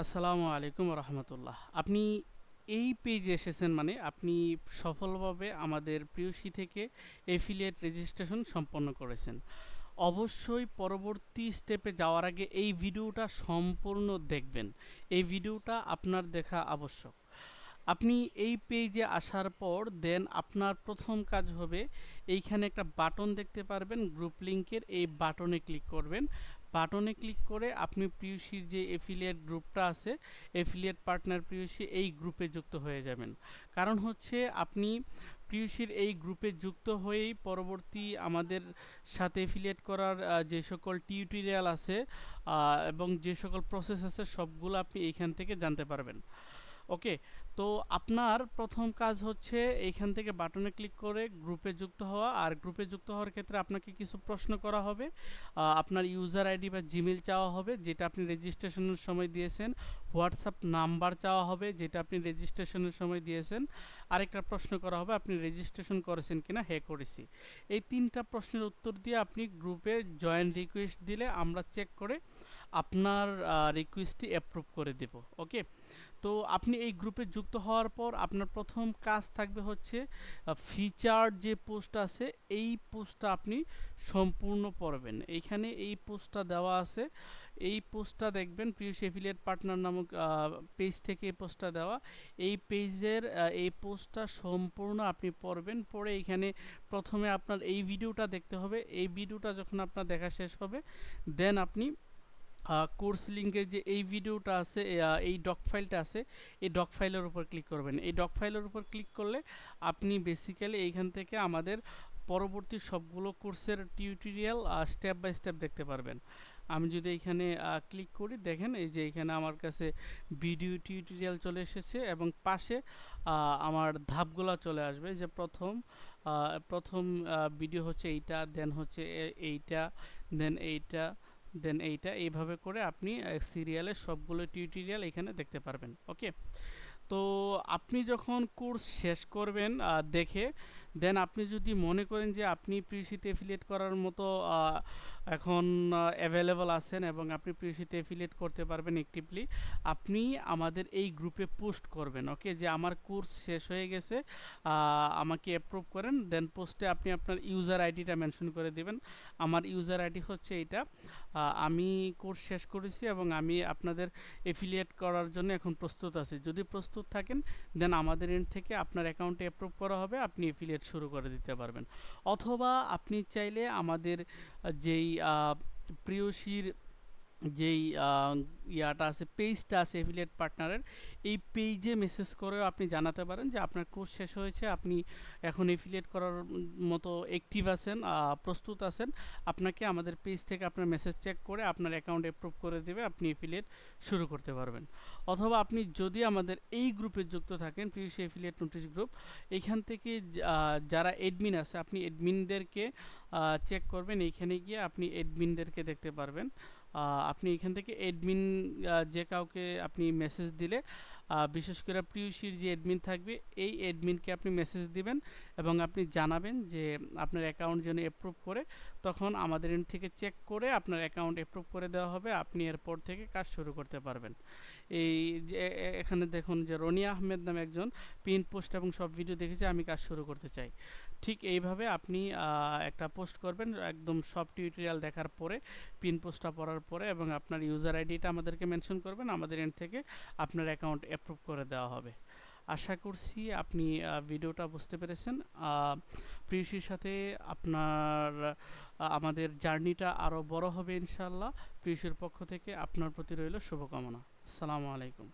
আসসালামু আলাইকুম রহমতুল্লাহ। আপনি এই পেজে এসেছেন মানে আপনি সফলভাবে আমাদের প্রিয়সী থেকে এফিলিয়েট রেজিস্ট্রেশন সম্পন্ন করেছেন। অবশ্যই পরবর্তী স্টেপে যাওয়ার আগে এই ভিডিওটা সম্পূর্ণ দেখবেন। এই ভিডিওটা আপনার দেখা আবশ্যক। আপনি এই পেজে আসার পর দেন আপনার প্রথম কাজ হবে এইখানে একটা বাটন দেখতে পারবেন গ্রুপ লিংকের, এই বাটনে ক্লিক করবেন। বাটনে ক্লিক করে আপনি প্রিয়সীর যে এফিলিয়েট গ্রুপটা আছে, এফিলিয়েট পার্টনার প্রিয়সী, এই গ্রুপে যুক্ত হয়ে যাবেন। কারণ হচ্ছে আপনি প্রিয়সীর এই গ্রুপে যুক্ত হয়েই পরবর্তী আমাদের সাথে এফিলিয়েট করার যে সকল টিউটোরিয়াল আছে এবং যে সকল প্রসেস আছে সবগুলো আপনি এইখান থেকে জানতে পারবেন। ওকে, তো আপনার প্রথম কাজ হচ্ছে এইখান থেকে বাটনে ক্লিক করে গ্রুপে যুক্ত হওয়া। আর গ্রুপে যুক্ত হওয়ার ক্ষেত্রে আপনাকে কিছু প্রশ্ন করা হবে। আপনার ইউজার আইডি বা জিমেল চাওয়া হবে যেটা আপনি রেজিস্ট্রেশনের সময় দিয়েছেন। হোয়াটসঅ্যাপ নাম্বার চাওয়া হবে যেটা আপনি রেজিস্ট্রেশনের সময় দিয়েছেন। আরেকটা প্রশ্ন করা হবে আপনি রেজিস্ট্রেশন করেছেন কিনা। হ্যাঁ, করেছি। এই তিনটা প্রশ্নের উত্তর দিয়ে আপনি গ্রুপে জয়েন রিকোয়েস্ট দিলে আমরা চেক করে আপনার রিকোয়েস্টটি অ্যাপ্রুভ করে দেব। ওকে, তো আপনি এই গ্রুপে যুক্ত হওয়ার পর আপনার প্রথম কাজ থাকবে হচ্ছে ফিচার যে পোস্ট আছে এই পোস্টটা আপনি সম্পূর্ণ পড়বেন। এইখানে এই পোস্টটা দেওয়া আছে, এই পোস্টটা দেখবেন প্রিয়সী এফিলিয়েট পার্টনার নামক পেজ থেকে এই পোস্টটা দেওয়া। এই পেজের এই পোস্টটা সম্পূর্ণ আপনি পড়বেন। পড়ে এইখানে প্রথমে আপনার এই ভিডিওটা দেখতে হবে। এই ভিডিওটা যখন আপনার দেখা শেষ হবে দেন আপনি কোর্স লিঙ্কের যে এই ভিডিওটা আছে, এই ডক ফাইলটা আছে, এই ডক ফাইলের উপর ক্লিক করবেন। এই ডক ফাইলের উপর ক্লিক করলে আপনি বেসিক্যালি এইখান থেকে আমাদের পরবর্তী সবগুলো কোর্সের টিউটোরিয়াল স্টেপ বাই স্টেপ দেখতে পারবেন। আমি যদি এখানে ক্লিক করি দেখেন এই যে এখানে আমার কাছে ভিডিও টিউটোরিয়াল চলে এসেছে এবং পাশে আমার ধাপগুলা চলে আসবে। যে প্রথম ভিডিও হচ্ছে এইটা, দেন হচ্ছে এইটা, দেন এইটা, দেন এইটা, এইভাবে করে আপনি সিরিয়ালের সবগুলো টিউটোরিয়াল এখানে দেখতে পারবেন। ওকে, তো আপনি যখন কোর্স শেষ করবেন দেখে, দেন আপনি যদি মনে করেন যে আপনি প্রিয়সীতে এফিলিয়েট করার মতো এখন অ্যাভেলেবল আছেন এবং আপনি প্রিয়সীতে এফিলিয়েট করতে পারবেন অ্যাক্টিভলি, আপনি আমাদের এই গ্রুপে পোস্ট করবেন। ওকে, যে আমার কোর্স শেষ হয়ে গেছে, আমাকে অ্যাপ্রুভ করেন। দেন পোস্টে আপনি আপনার ইউজার আইডিটা মেনশন করে দেবেন। আমার ইউজার আইডি হচ্ছে এইটা, আমি কোর্স শেষ করেছি এবং আমি আপনাদের এফিলিয়েট করার জন্য এখন প্রস্তুত আছি। যদি প্রস্তুত থাকেন দেন আমাদের এন্ড থেকে আপনার অ্যাকাউন্টে অ্যাপ্রুভ করা হবে, আপনি এফিলিয়েট শুরু করে দিতে পারবেন। অথবা আপনি চাইলে আমাদের যেই প্রিয়সীর যেই ইয়াটা আছে, পেজটা আছে এফিলিয়েট পার্টনারের, এই পেজে মেসেজ করেও আপনি জানাতে পারেন যে আপনার কোর্স শেষ হয়েছে, আপনি এখন এফিলিয়েট করার মতো অ্যাক্টিভ আছেন, প্রস্তুত আছেন। আপনাকে আমাদের পেজ থেকে আপনার মেসেজ চেক করে আপনার অ্যাকাউন্ট অ্যাপ্রুভ করে দেবে, আপনি এফিলিয়েট শুরু করতে পারবেন। অথবা আপনি যদি আমাদের এই গ্রুপে যুক্ত থাকেন, প্রিয়সী এফিলিয়েট নোটিশ গ্রুপ, এখান থেকে যারা অ্যাডমিন আছে আপনি অ্যাডমিনদেরকে চেক করবেন। এইখানে গিয়ে আপনি অ্যাডমিনদেরকে দেখতে পারবেন। আপনি এখান থেকে অ্যাডমিন যে কাউকে আপনি মেসেজ দিলে, বিশেষ করে প্রিয়সীর যে অ্যাডমিন থাকবে এই অ্যাডমিনকে আপনি মেসেজ দিবেন এবং আপনি জানাবেন যে আপনার অ্যাকাউন্ট যেন অ্যাপ্রুভ করে। তখন আমাদের এন্ড থেকে চেক করে আপনার অ্যাকাউন্ট অ্যাপ্রুভ করে দেওয়া হবে, আপনি এরপর থেকে কাজ শুরু করতে পারবেন। এই যে এখানে দেখুন যে রনিয়া আহমেদ নামে একজন পিন পোস্ট এবং সব ভিডিও দেখেছে আমি কাজ শুরু করতে চাই। ঠিক এইভাবে আপনি একটা পোস্ট করবেন একদম সব টিউটোরিয়াল দেখার পরে, পিন পোস্টটা পড়ার পরে, এবং আপনার ইউজার আইডিটা আমাদেরকে মেনশন করবেন। আমাদের এন্ড থেকে আপনার অ্যাকাউন্ট অ্যাপ্রুভ করে দেওয়া হবে। আশা করছি আপনি ভিডিওটা বুঝতে পেরেছেন। প্রিয়সীর সাথে আপনার আমাদের জার্নিটা আরও বড় হবে ইনশাআল্লাহ। প্রিয়সীর পক্ষ থেকে আপনার প্রতি রইল শুভকামনা। আসসালামু আলাইকুম।